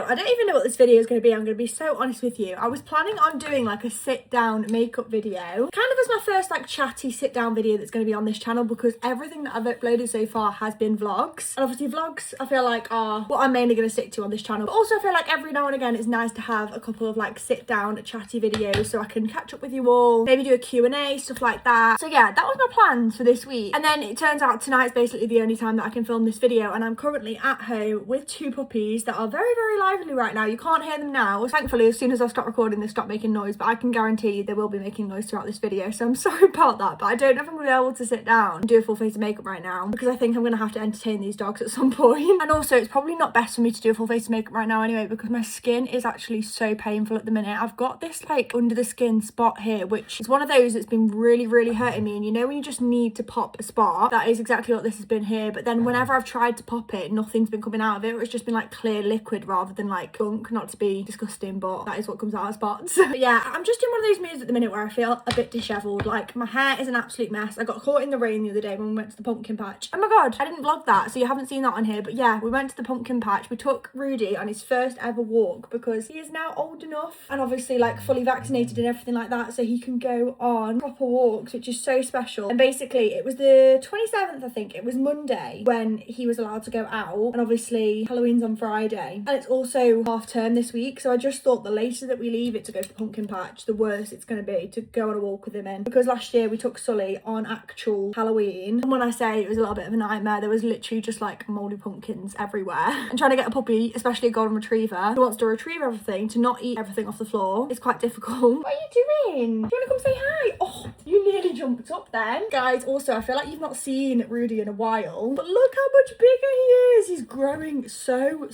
I don't even know what this video is going to be. I'm going to be so honest with you. I was planning on doing like a sit down makeup video, kind of as my first like chatty sit down video that's going to be on this channel, because everything that I've uploaded so far has been vlogs, and obviously vlogs I feel like are what I'm mainly going to stick to on this channel. But also I feel like every now and again it's nice to have a couple of like sit down chatty videos so I can catch up with you all, maybe do a Q&A, stuff like that. So yeah, that was my plans for this week. And then it turns out tonight's basically the only time that I can film this video, and I'm currently at home with two puppies that are very, very lively right now. You can't hear them now. Thankfully, as soon as I stop recording, they stop making noise, but I can guarantee you they will be making noise throughout this video, so I'm sorry about that. But I don't know if I'm going to be able to sit down and do a full face of makeup right now, because I think I'm going to have to entertain these dogs at some point. And also, it's probably not best for me to do a full face of makeup right now anyway, because my skin is actually so painful at the minute. I've got this like under the skin spot here, which is one of those that's been really, really hurting me. And you know when you just need to pop a spot? That is exactly what this has been here. But then whenever I've tried to pop it, nothing's been coming out of it. It's just been like clear liquid rather than like gunk. Not to be disgusting, but that is what comes out of spots. But yeah, I'm just in one of those moods at the minute where I feel a bit disheveled. Like my hair is an absolute mess. I got caught in the rain the other day when we went to the pumpkin patch. Oh my god, I didn't vlog that, so you haven't seen that on here. But yeah, we went to the pumpkin patch. We took Rudy on his first ever walk because he is now old enough and obviously like fully vaccinated and everything like that, so he can go on proper walks, which is so special. And basically it was the 27th, I think. It was Monday when he was allowed to go out, and obviously Halloween's on Friday, and it's also half term this week, so I just thought the later that we leave it to go to the pumpkin patch, the worse it's going to be to go on a walk with him in, because last year we took Sully on actual Halloween, and when I say it was a little bit of a nightmare, there was literally just like mouldy pumpkins everywhere. And trying to get a puppy, especially a golden retriever who wants to retrieve everything, to not eat everything off the floor, is quite difficult. What are you doing? Do you want to come say hi? Oh, you nearly jumped up then. Guys, also I feel like you've not seen Rudy in a while, but look how much bigger he is. He's growing so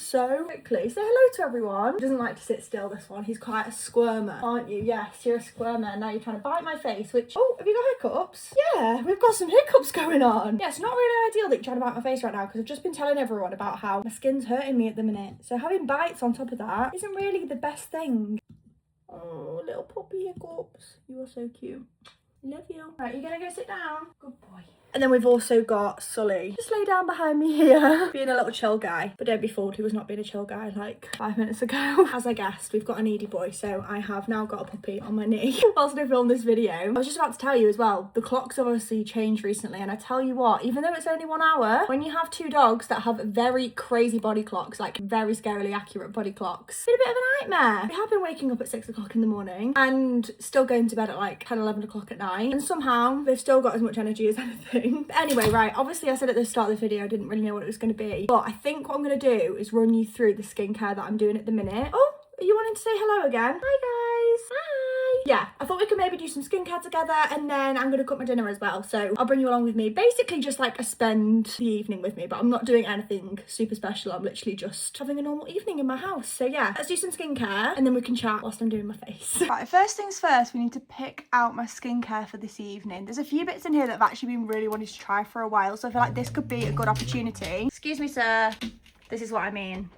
quickly. Say hello to everyone. He doesn't like to sit still, this one. He's quite a squirmer, aren't you? Yes, you're a squirmer. Now you're trying to bite my face, which, oh, have you got hiccups? Yeah, we've got some hiccups going on. Yeah, it's not really ideal that you're trying to bite my face right now, because I've just been telling everyone about how my skin's hurting me at the minute, so having bites on top of that isn't really the best thing. Oh, little puppy hiccups. You are so cute. Love you. Right, you're gonna go sit down? Good boy. And then we've also got Sully. Just lay down behind me here, being a little chill guy. But don't be fooled, he was not being a chill guy like 5 minutes ago. As I guessed, we've got a needy boy, so I have now got a puppy on my knee whilst I film this video. I was just about to tell you as well, the clocks have obviously changed recently, and I tell you what, even though it's only 1 hour, when you have two dogs that have very crazy body clocks, like very scarily accurate body clocks, it's been a bit of a nightmare. We have been waking up at 6 o'clock in the morning and still going to bed at like 10, 11 o'clock at night, and somehow they've still got as much energy as anything. But anyway, right, obviously I said at the start of the video I didn't really know what it was going to be, but I think what I'm going to do is run you through the skincare that I'm doing at the minute. Oh, are you wanting to say hello again? Hi guys. Hi. Yeah, I thought we could maybe do some skincare together, and then I'm going to cook my dinner as well, so I'll bring you along with me. Basically just like a spend the evening with me, but I'm not doing anything super special. I'm literally just having a normal evening in my house. So yeah, let's do some skincare and then we can chat whilst I'm doing my face. Right, first things first, we need to pick out my skincare for this evening. There's a few bits in here that I've actually been really wanting to try for a while, so I feel like this could be a good opportunity. Excuse me, sir. This is what I mean.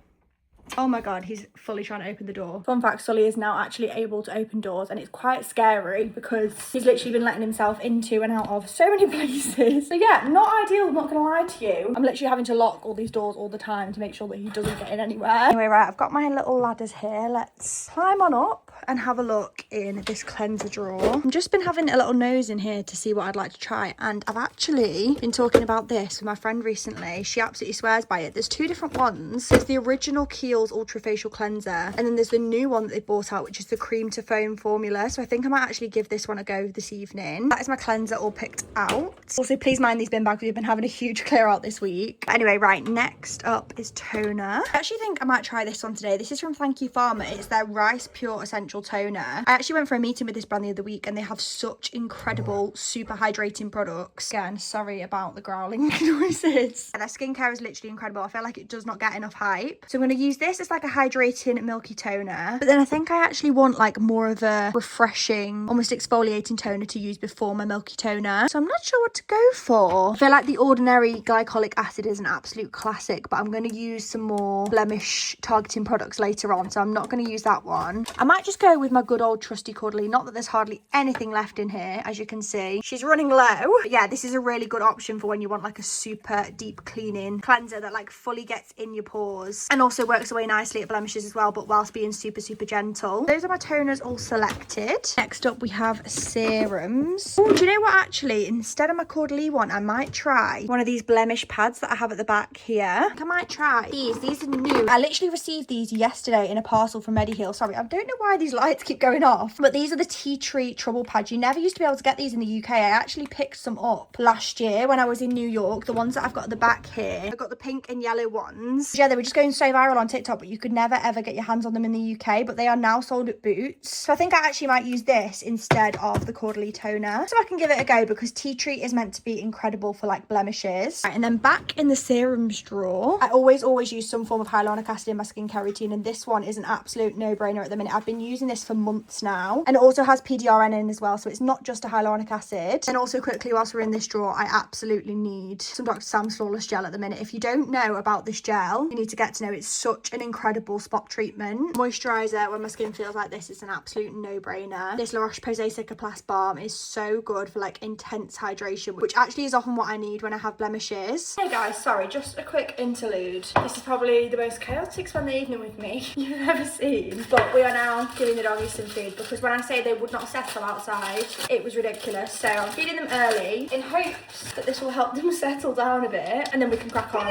Oh my god, he's fully trying to open the door. Fun fact, Sully is now actually able to open doors, and it's quite scary because he's literally been letting himself into and out of so many places. So yeah, not ideal, I'm not gonna lie to you. I'm literally having to lock all these doors all the time to make sure that he doesn't get in anywhere. Anyway, right, I've got my little ladders here. Let's climb on up and have a look in this cleanser drawer. I've just been having a little nose in here to see what I'd like to try, and I've actually been talking about this with my friend recently. She absolutely swears by it. There's two different ones. There's the original Kiehl's Ultra Facial Cleanser, and then there's the new one that they brought out, which is the cream to foam formula. So I think I might actually give this one a go this evening. That is my cleanser all picked out. Also, please mind these bin bags. We've been having a huge clear out this week. But anyway, right, next up is toner. I actually think I might try this one today. This is from Thank You Pharma. It's their Rice Pure Essential Toner. I actually went for a meeting with this brand the other week, and they have such incredible super hydrating products. Again, sorry about the growling noises. Their skincare is literally incredible. I feel like it does not get enough hype, so I'm going to use this as like a hydrating milky toner, but then I think I actually want like more of a refreshing, almost exfoliating toner to use before my milky toner, so I'm not sure what to go for. I feel like the ordinary glycolic acid is an absolute classic, but I'm going to use some more blemish targeting products later on, so I'm not going to use that one. I might just go with my good old trusty cuddly. Not that there's hardly anything left in here, as you can see. She's running low, but yeah, this is a really good option for when you want like a super deep cleaning cleanser that like fully gets in your pores and also works away away nicely at blemishes as well, but whilst being super, super gentle. Those are my toners all selected. Next up, we have serums. Oh, do you know what, actually, instead of my Caudalie one, I might try one of these blemish pads that I have at the back here. I might try these. These are new. I literally received these yesterday in a parcel from Mediheal. Sorry, I don't know why these lights keep going off, but these are the tea tree trouble pads. You never used to be able to get these in the UK. I actually picked some up last year when I was in New York. The ones that I've got at the back here, I've got the pink and yellow ones. Yeah, they were just going so viral on TikTok, but you could never ever get your hands on them in the UK, but they are now sold at Boots. So I think I actually might use this instead of the Caudalie toner, so I can give it a go, because tea tree is meant to be incredible for like blemishes. Right, and then back in the serums drawer, I always use some form of hyaluronic acid in my skincare routine, and this one is an absolute no-brainer at the minute. I've been using this for months now, and it also has PDRN in as well, so it's not just a hyaluronic acid. And also quickly, whilst we're in this drawer, I absolutely need some Dr. Sam's Flawless Gel at the minute. If you don't know about this gel, you need to get to know. It's such an incredible spot treatment moisturizer. When my skin feels like this, it's an absolute no-brainer. This La Roche-Posay Cicaplast Balm is so good for like intense hydration, which actually is often what I need when I have blemishes. Hey guys, sorry, just a quick interlude. This is probably the most chaotic Sunday evening with me you've ever seen, but we are now giving the doggies some food, because when I say they would not settle outside, it was ridiculous. So I'm feeding them early in hopes that this will help them settle down a bit, and then we can crack on.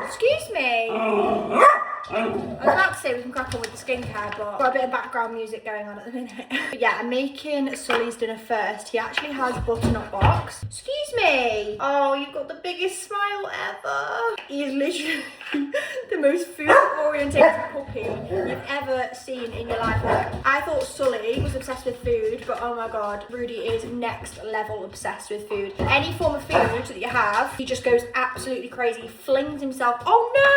Excuse me. I was about to say we can crack on with the skincare, but got a bit of background music going on at the minute. But yeah, I'm making Sully's dinner first. He actually has butternut box. Excuse me. Oh, you've got the biggest smile ever. He is literally the most food-orientated puppy you've ever seen in your life. Like, I thought Sully was obsessed with food, but oh my god, Rudy is next level obsessed with food. Any form of food that you have, he just goes absolutely crazy. He flings himself. Oh no!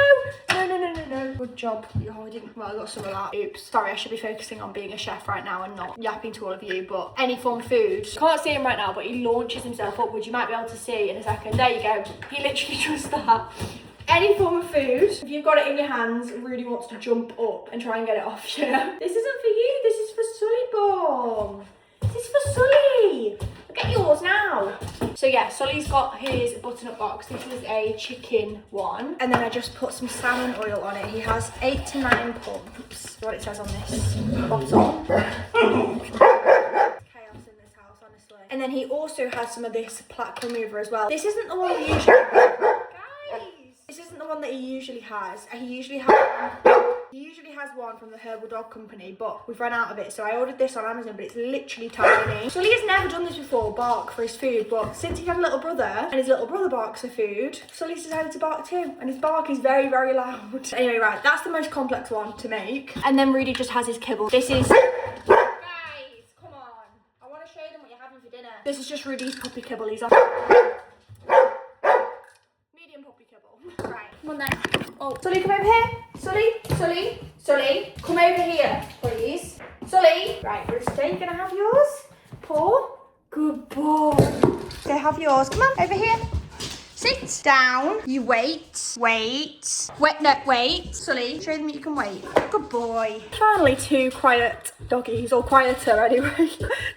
No. Good job. Oh, I didn't. Well, I got some of that. Oops. Sorry, I should be focusing on being a chef right now and not yapping to all of you. But any form of food. Can't see him right now, but he launches himself upwards. You might be able to see in a second. There you go. He literally does that. Any form of food, if you've got it in your hands, really wants to jump up and try and get it off you. This isn't for you. This is for Sully Bomb. This is for Sully. Get yours now. So yeah, Sully's got his butternut box. This is a chicken one. And then I just put some salmon oil on it. He has 8 to 9 pumps. What it says on this bottle. Chaos in this house, honestly. And then he also has some of this plaque remover as well. This isn't the one we usually... Guys! This isn't the one that he usually has. He usually has one from the Herbal Dog Company, but we've run out of it, so I ordered this on Amazon, but it's literally tiny. Sully has never done this before, bark for his food, but since he had a little brother, and his little brother barks for food, Sully's decided to bark too, and his bark is very, very loud. Anyway, right, that's the most complex one to make. And then Rudy just has his kibble. This is... Guys, come on. I want to show them what you're having for dinner. This is just Rudy's puppy kibble. He's on... medium puppy kibble. Right, come on then. Oh, Sully, come over here. Sully, come over here, please. Sully. Right, Brewster, you gonna have yours? Paw. Good boy. So have yours. Come on, over here. Sit down. You wait. Wait. Sully, show them that you can wait. Good boy. Finally, 2 quiet doggies, or quieter anyway.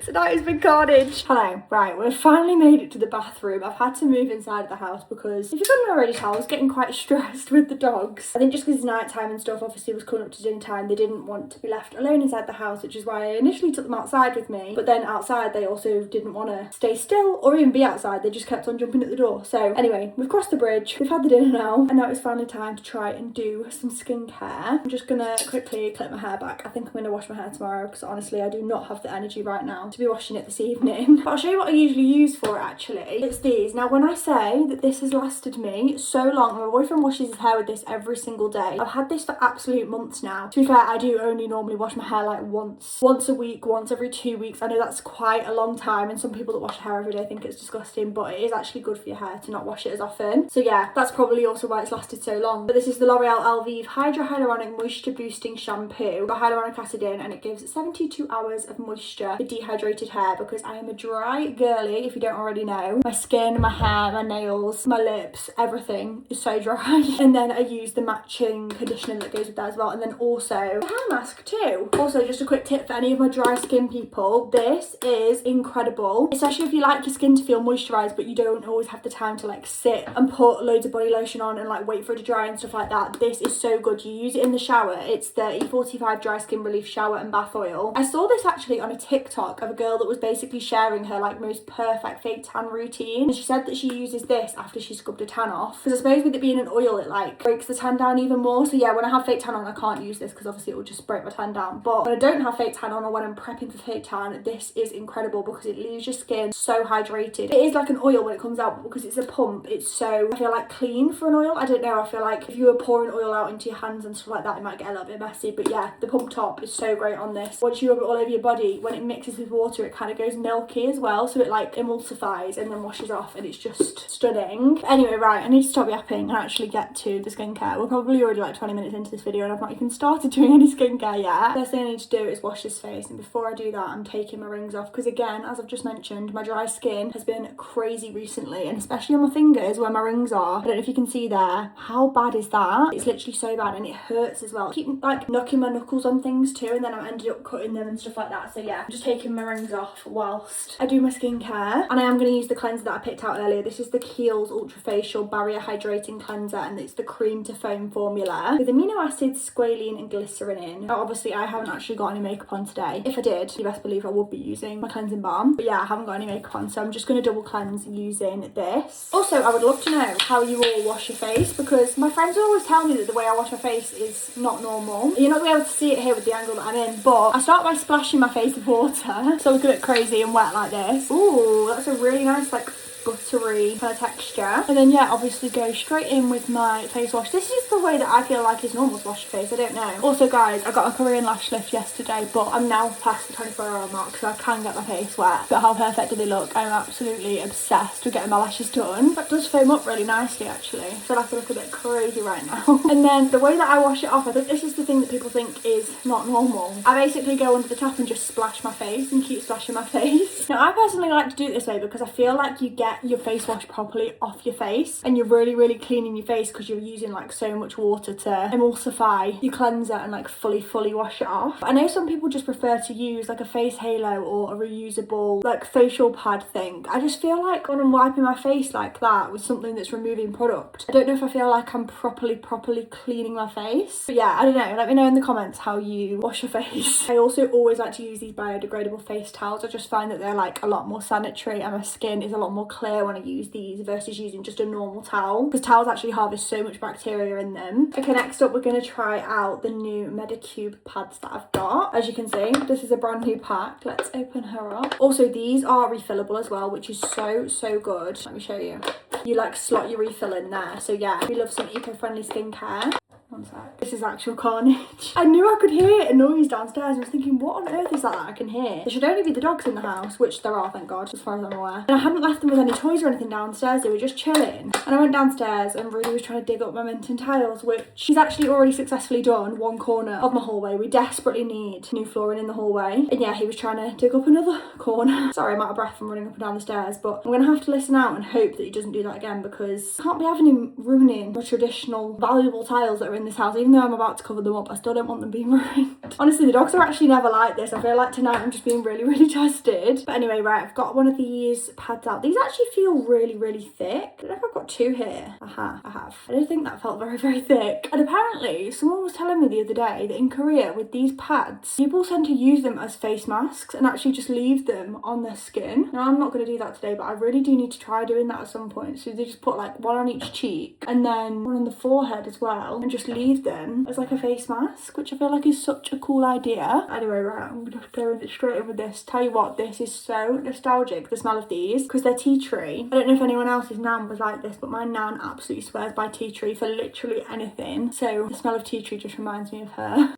Tonight has been carnage. Hello. Right, we've finally made it to the bathroom. I've had to move inside the house because, if you couldn't already tell, I was getting quite stressed with the dogs. I think just because it's night time and stuff, obviously was coming up to dinner time, they didn't want to be left alone inside the house, which is why I initially took them outside with me. But then outside, they also didn't want to stay still or even be outside. They just kept on jumping at the door. So anyway, we've crossed the bridge. We've had the dinner now, and now it's finally time to try and do some skincare. I'm just gonna quickly clip my hair back. I think I'm gonna wash my hair tomorrow because honestly I do not have the energy right now to be washing it this evening. But I'll show you what I usually use for it actually. It's these. Now when I say that this has lasted me so long, my boyfriend washes his hair with this every single day. I've had this for absolute months now. To be fair, I do only normally wash my hair like once a week, once every 2 weeks. I know that's quite a long time, and some people that wash their hair every day think it's disgusting, but it is actually good for your hair to not wash it as often. So yeah, that's probably also why it's lasted so long. But this is the L'Oreal Elvive Hydra Hyaluronic Moisture Boosting Shampoo. Got hyaluronic acid in, and it gives 72 hours of moisture for dehydrated hair, because I am a dry girly, if you don't already know. My skin, my hair, my nails, my lips, everything is so dry. And then I use the matching conditioner that goes with that as well, and then also a hair mask too. Also, just a quick tip for any of my dry skin people, this is incredible, especially if you like your skin to feel moisturised but you don't always have the time to like sit and put loads of body lotion on and like wait for it to dry and stuff like that, this is so good. You use it in the shower. It's the E45 Dry Skin Relief Shower and Bath Oil. I saw this actually on a TikTok of a girl that was basically sharing her like most perfect fake tan routine, and she said that she uses this after she scrubbed a tan off, because I suppose with it being an oil it like breaks the tan down even more. So yeah, when I have fake tan on I can't use this because obviously it will just break my tan down, but when I don't have fake tan on or when I'm prepping for fake tan, this is incredible because it leaves your skin so hydrated. It is like an oil when it comes out, but because it's a pump, it's so, I feel like, clean for an oil. I don't know, I feel like if you were pouring oil out into your hands and stuff like that, it might get a little bit messy, but yeah, the pump top is so great on this. Once you rub it all over your body, when it mixes with water, it kind of goes milky as well, so it like emulsifies and then washes off, and it's just stunning. Anyway, right, I need to stop yapping and actually get to the skincare. We're probably already like 20 minutes into this video and I've not even started doing any skincare yet. First thing I need to do is wash this face, and before I do that I'm taking my rings off because again, as I've just mentioned, my dry skin has been crazy recently, and especially on my fingers where my rings are. I don't know if you can see there. How bad is that? It's literally so bad, and it hurts as well. I keep like knocking my knuckles on things too, and then I ended up cutting them and stuff like that. So yeah, I'm just taking my rings off whilst I do my skincare, and I am going to use the cleanser that I picked out earlier. This is the Kiehl's Ultra Facial Barrier Hydrating Cleanser, and it's the cream to foam formula with amino acids, squalene and glycerin in. Now, obviously I haven't actually got any makeup on today. If I did, you best believe I would be using my cleansing balm, but yeah, I haven't got any makeup on, so I'm just going to double cleanse using this. Also, I would love to know how you all wash your face, because my friends always tell me that the way I wash my face is not normal. You're not going to be able to see it here with the angle that I'm in, but I start by splashing my face with water so I look a bit crazy and wet like this. Ooh, that's a really nice like buttery kind of texture. And then yeah, obviously go straight in with my face wash. This is the way that I feel like is normal to wash your face, I don't know. Also guys, I got a Korean lash lift yesterday, but I'm now past the 24-hour mark, so I can get my face wet. But how perfect do they look? I'm absolutely obsessed with getting my lashes done. That does foam up really nicely actually. I feel like I look a bit crazy right now. And then the way that I wash it off, I think this is the thing that people think is not normal. I basically go under the tap and just splash my face and keep splashing my face. Now I personally like to do it this way because I feel like you get your face wash properly off your face, and you're really cleaning your face because you're using like so much water to emulsify your cleanser and like fully wash it off. I know some people just prefer to use like a face halo or a reusable like facial pad thing. I just feel like when I'm wiping my face like that with something that's removing product, I don't know if I feel like I'm properly cleaning my face. But yeah, I don't know, let me know in the comments how you wash your face. I also always like to use these biodegradable face towels. I just find that they're like a lot more sanitary and my skin is a lot more clear when I use these versus using just a normal towel, because towels actually harvest so much bacteria in them. Okay, next up we're going to try out the new Medicube pads that I've got. As you can see, this is a brand new pack. Let's open her up. Also, these are refillable as well, which is so good. Let me show you. You like slot your refill in there. So yeah, we love some eco-friendly skincare. One sec. This is actual carnage. I knew I could hear a noise downstairs. I was thinking, what on earth is that I can hear? There should only be the dogs in the house, which there are, thank God, as far as I'm aware. And I hadn't left them with any toys or anything downstairs. They were just chilling. And I went downstairs and Rudy was trying to dig up my Minton tiles, which she's actually already successfully done one corner of my hallway. We desperately need new flooring in the hallway. And yeah, he was trying to dig up another corner. Sorry, I'm out of breath from running up and down the stairs, but I'm gonna have to listen out and hope that he doesn't do that again, because I can't be having him ruining the traditional valuable tiles that are in this house. Even though I'm about to cover them up, I still don't want them being ruined. Honestly, the dogs are actually never like this. I feel like tonight I'm just being really tested. But anyway, right, I've got one of these pads out. These actually feel really thick. I don't know if I've got two here. I have. I don't think that felt very thick. And apparently someone was telling me the other day that in Korea with these pads, people tend to use them as face masks and actually just leave them on their skin. Now I'm not going to do that today, but I really do need to try doing that at some point. So they just put like one on each cheek and then one on the forehead as well, and just leave them as like a face mask, which I feel like is such a cool idea. Anyway, right, I'm gonna go straight in with this. Tell you what, this is so nostalgic, the smell of these, because they're tea tree. I don't know if anyone else's nan was like this, but my nan absolutely swears by tea tree for literally anything. So the smell of tea tree just reminds me of her.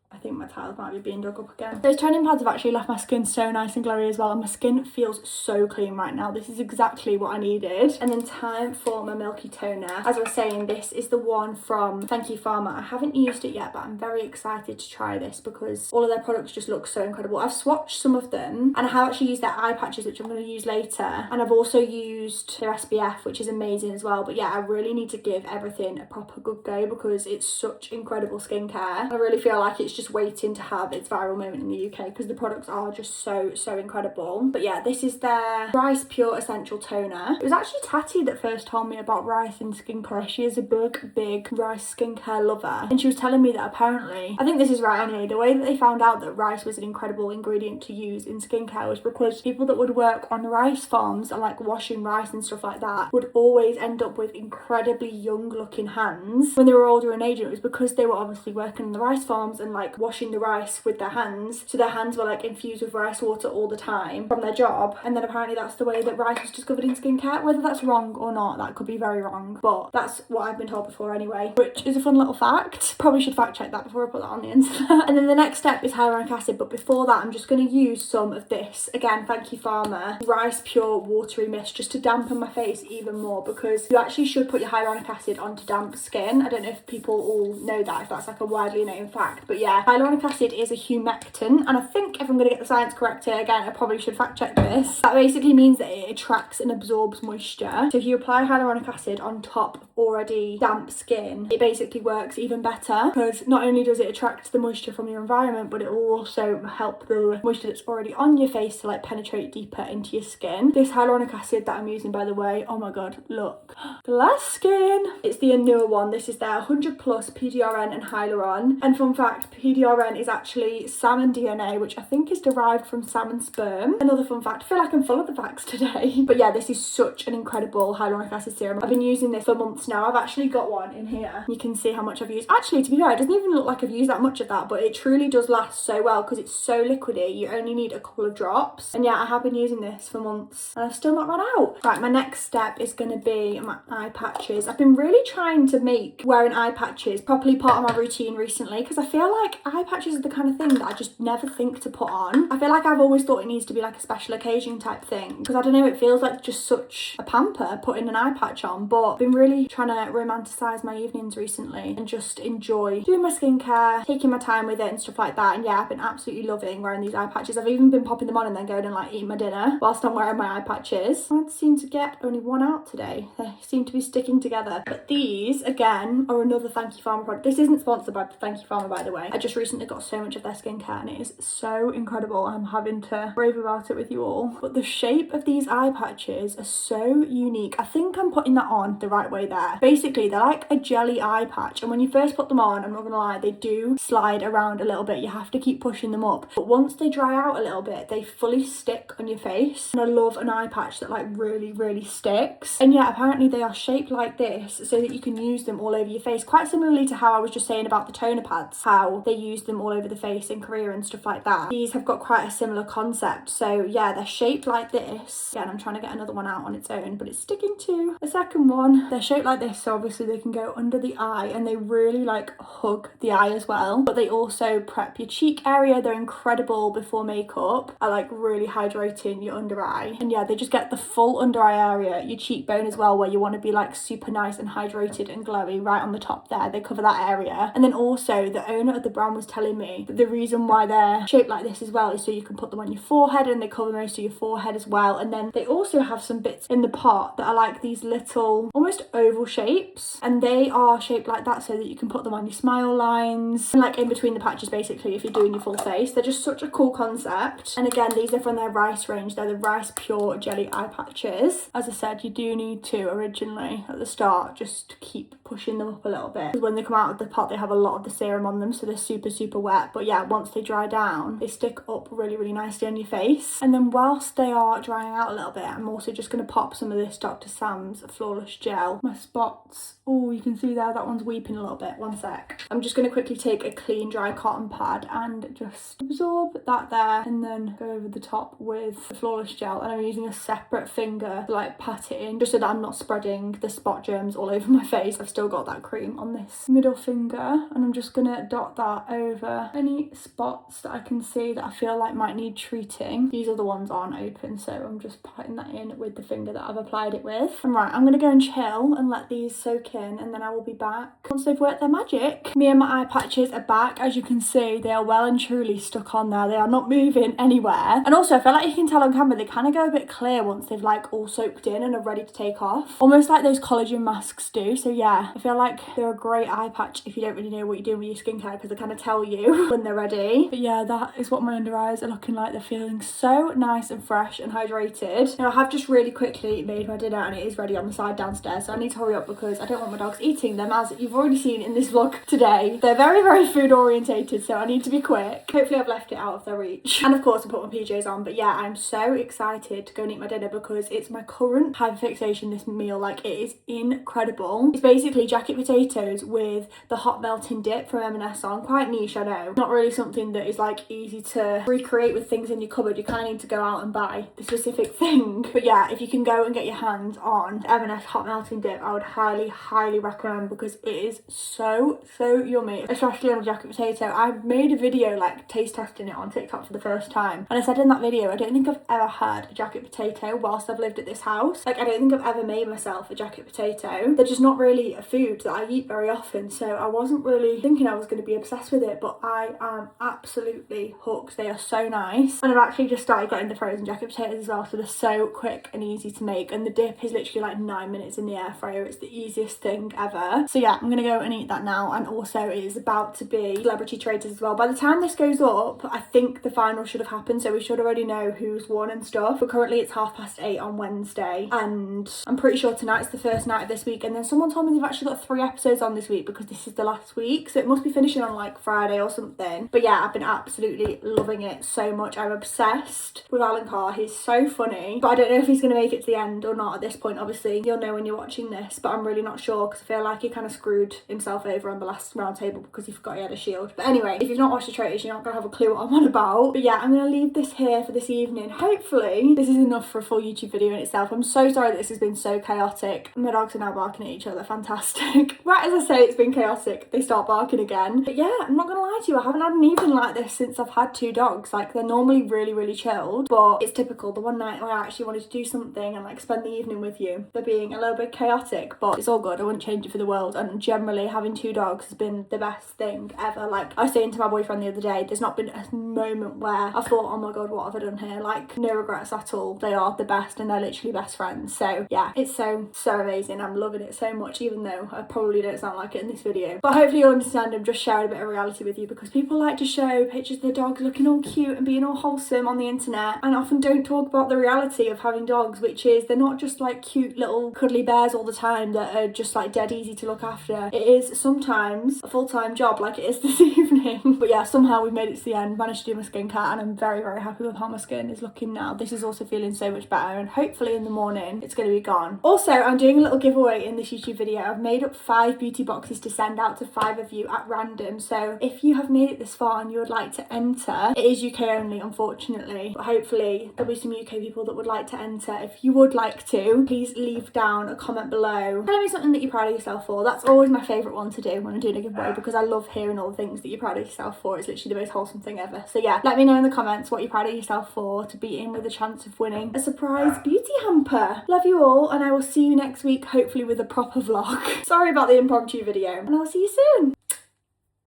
I think my tiles might be being dug up again. Those toning pads have actually left my skin so nice and glowy as well, and my skin feels so clean right now. This is exactly what I needed. And then time for my milky toner. As I was saying, this is the one from Thank You Pharma. I haven't used it yet, but I'm very excited to try this because all of their products just look so incredible. I've swatched some of them, and I have actually used their eye patches, which I'm going to use later, and I've also used their SPF, which is amazing as well. But yeah, I really need to give everything a proper good go because it's such incredible skincare. I really feel like it's just waiting to have its viral moment in the UK because the products are just so incredible. But yeah, this is their Rice Pure Essential Toner. It was actually Tati that first told me about rice in skincare. She is a big rice skincare lover, and she was telling me that apparently, I think this is right anyway, the way that they found out that rice was an incredible ingredient to use in skincare was because people that would work on rice farms and like washing rice and stuff like that would always end up with incredibly young looking hands when they were older in age. It was because they were obviously working in the rice farms and like washing the rice with their hands, so their hands were like infused with rice water all the time from their job. And then apparently that's the way that rice was discovered in skincare. Whether that's wrong or not, that could be very wrong, but that's what I've been told before anyway, which is a fun little fact. Probably should fact check that before I put that on the internet. And then the next step is hyaluronic acid, but before that I'm just going to use some of this, again, thank you Pharma, Rice Pure Watery Mist, just to dampen my face even more, because you actually should put your hyaluronic acid onto damp skin. I don't know if people all know that, if that's like a widely known fact, but yeah, hyaluronic acid is a humectant, and I think if I'm going to get the science correct here, again, I probably should fact check this, that basically means that it attracts and absorbs moisture. So if you apply hyaluronic acid on top of already damp skin, it basically works even better, because not only does it attract the moisture from your environment, but it will also help the moisture that's already on your face to like penetrate deeper into your skin. This hyaluronic acid that I'm using, by the way, oh my god, look, glass skin. It's the newer one. This is their 100 plus PDRN and hyaluron. And fun fact, PDRN is actually salmon DNA, which I think is derived from salmon sperm. Another fun fact. I feel like I'm full of the facts today. But yeah, this is such an incredible hyaluronic acid serum. I've been using this for months now. I've actually got one in here. You can see how much I've used. Actually, to be fair, it doesn't even look like I've used that much of that, but it truly does last so well because it's so liquidy. You only need a couple of drops. And yeah, I have been using this for months and I've still not run out. Right, my next step is going to be my eye patches. I've been really trying to make wearing eye patches properly part of my routine recently, because I feel like eye patches are the kind of thing that I just never think to put on. I feel like I've always thought it needs to be like a special occasion type thing, because I don't know, it feels like just such a pamper putting an eye patch on. But I've been really trying to romanticize my evenings recently and just enjoy doing my skincare, taking my time with it and stuff like that. And yeah, I've been absolutely loving wearing these eye patches. I've even been popping them on and then going and like eating my dinner whilst I'm wearing my eye patches. I seem to get only one out today. They seem to be sticking together. But these again are another Thank You Pharma product. This isn't sponsored by Thank You Pharma, by the way. I just recently got so much of their skincare and it is so incredible. I'm having to rave about it with you all. But the shape of these eye patches are so unique. I think I'm putting that on the right way there. Basically, they're like a jelly eye patch, and when you first put them on, I'm not gonna lie, they do slide around a little bit. You have to keep pushing them up. But once they dry out a little bit, they fully stick on your face. And I love an eye patch that like really sticks. And yeah, apparently they are shaped like this so that you can use them all over your face, quite similarly to how I was just saying about the toner pads, how they use them all over the face in Korea and stuff like that. These have got quite a similar concept. So yeah, they're shaped like this. Again, I'm trying to get another one out on its own, but it's sticking to a second one. They're shaped like this, so obviously they can go under the eye, and they really like hug the eye as well, but they also prep your cheek area. They're incredible before makeup. I like really hydrating your under eye, and yeah, they just get the full under eye area, your cheekbone as well, where you want to be like super nice and hydrated and glowy right on the top there. They cover that area. And then also the owner of the brand was telling me that the reason why they're shaped like this as well is so you can put them on your forehead, and they cover most of your forehead as well. And then they also have some bits in the pot that are like these little almost oval shapes, and they are shaped like that so that you can put them on your smile lines and like in between the patches, basically, if you're doing your full face. They're just such a cool concept. And again, these are from their Rice range. They're the Rice Pure Jelly Eye Patches. As I said, you do need to originally at the start just keep pushing them up a little bit, because when they come out of the pot they have a lot of the serum on them, so they're super wet. But yeah, once they dry down, they stick up really nicely on your face. And then whilst they are drying out a little bit, I'm also just going to pop some of this Dr. Sam's Flawless Gel. My spots, oh, you can see there, that one's weeping a little bit. One sec. I'm just going to quickly take a clean dry cotton pad and just absorb that there, and then go over the top with the Flawless Gel. And I'm using a separate finger to like pat it in, just so that I'm not spreading the spot germs all over my face. I've still got that cream on this middle finger, and I'm just gonna dot that over any spots that I can see that I feel like might need treating. These other ones aren't open, so I'm just putting that in with the finger that I've applied it with. And right, I'm gonna go and chill and let these soak in, and then I will be back once they've worked their magic. Me and my eye patches are back. As you can see, they are well and truly stuck on there. They are not moving anywhere. And also, I feel like you can tell on camera, they kind of go a bit clear once they've like all soaked in and are ready to take off, almost like those collagen masks do. So yeah, yeah, I feel like they're a great eye patch if you don't really know what you're doing with your skincare, because they kind of tell you when they're ready. But yeah, that is what my under eyes are looking like. They're feeling so nice and fresh and hydrated. Now I have just really quickly made my dinner and it is ready on the side downstairs, so I need to hurry up because I don't want my dogs eating them, as you've already seen in this vlog today. They're very, very food orientated, so I need to be quick. Hopefully I've left it out of their reach. And of course I put my PJs on. But yeah, I'm so excited to go and eat my dinner because it's my current hyperfixation, this meal. Like, it is incredible. It's basically jacket potatoes with the hot melting dip from M&S on. Quite niche, I know. Not really something that is like easy to recreate with things in your cupboard. You kind of need to go out and buy the specific thing. But yeah, if you can go and get your hands on M&S hot melting dip, I would highly, highly recommend, because it is so, so yummy, especially on a jacket potato. I made a video like taste testing it on TikTok for the first time, and I said in that video, I don't think I've ever had a jacket potato whilst I've lived at this house. Like, I don't think I've ever made myself a jacket potato. They're just not really a food that I eat very often, so I wasn't really thinking I was going to be obsessed with it, but I am absolutely hooked. They are so nice, and I've actually just started getting the frozen jacket potatoes as well, so they're so quick and easy to make, and the dip is literally like 9 minutes in the air fryer. It's the easiest thing ever. So yeah, I'm gonna go and eat that now. And also it is about to be Celebrity Traitors as well. By the time this goes up, I think the final should have happened, so we should already know who's won and stuff. But currently it's 8:30 on Wednesday, and I'm pretty sure tonight's the first night of this week. And then someone told me they've actually got 3 episodes on this week because this is the last week, so it must be finishing on like Friday or something. But yeah, I've been absolutely loving it so much. I'm obsessed with Alan Carr. He's so funny, but I don't know if he's going to make it to the end or not at this point. Obviously you'll know when you're watching this, but I'm really not sure because I feel like he kind of screwed himself over on the last round table because he forgot he had a shield. But anyway, if you've not watched the Traitors, you're not going to have a clue what I'm on about. But yeah, I'm going to leave this here for this evening. Hopefully this is enough for a full YouTube video in itself. I'm so sorry that this has been so chaotic. My dogs are now barking at each other. Fantastic. Right as I say it's been chaotic, they start barking again. But yeah, I'm not going to lie to you, I haven't had an evening like this since I've had 2 dogs. Like, they're normally really, really chilled, but it's typical. The one night I actually wanted to do something and like spend the evening with you, they're being a little bit chaotic, but it's all good. I wouldn't change it for the world. And generally having 2 dogs has been the best thing ever. Like, I was saying to my boyfriend the other day, there's not been a moment where I thought, oh my god, what have I done here? Like, no regrets at all. They are the best, and they're literally best friends. So yeah, it's so amazing. I'm loving it so much, even though I probably don't sound like it in this video. But hopefully you'll understand I'm just sharing a bit of reality with you, because people like to show pictures of the dogs looking all cute and being all wholesome on the internet, and often don't talk about the reality of having dogs, which is they're not just like cute little cuddly bears all the time that are just like dead easy to look after. It is sometimes a full-time job, like it is this evening. But yeah, somehow we've made it to the end, managed to do my skincare, and I'm very, very happy with how my skin is looking now. This is also feeling so much better, and hopefully in the morning it's going to be gone. Also, I'm doing a little giveaway in this YouTube video. I've made up 5 beauty boxes to send out to 5 of you at random, so if you have made it this far and you would like to enter, it is UK only unfortunately, but hopefully there'll be some UK people that would like to enter. If you would like to, please leave down a comment below. Tell me something that you're proud of yourself for. That's always my favourite one to do when I'm doing a giveaway, because I love hearing all the things that you're proud of yourself for. It's literally the most wholesome thing ever. So yeah, let me know in the comments what you're proud of yourself for, to be in with a chance of winning a surprise beauty hamper. Love you all, and I will see you next week, hopefully with a proper vlog. Sorry about the impromptu video, and I'll see you soon.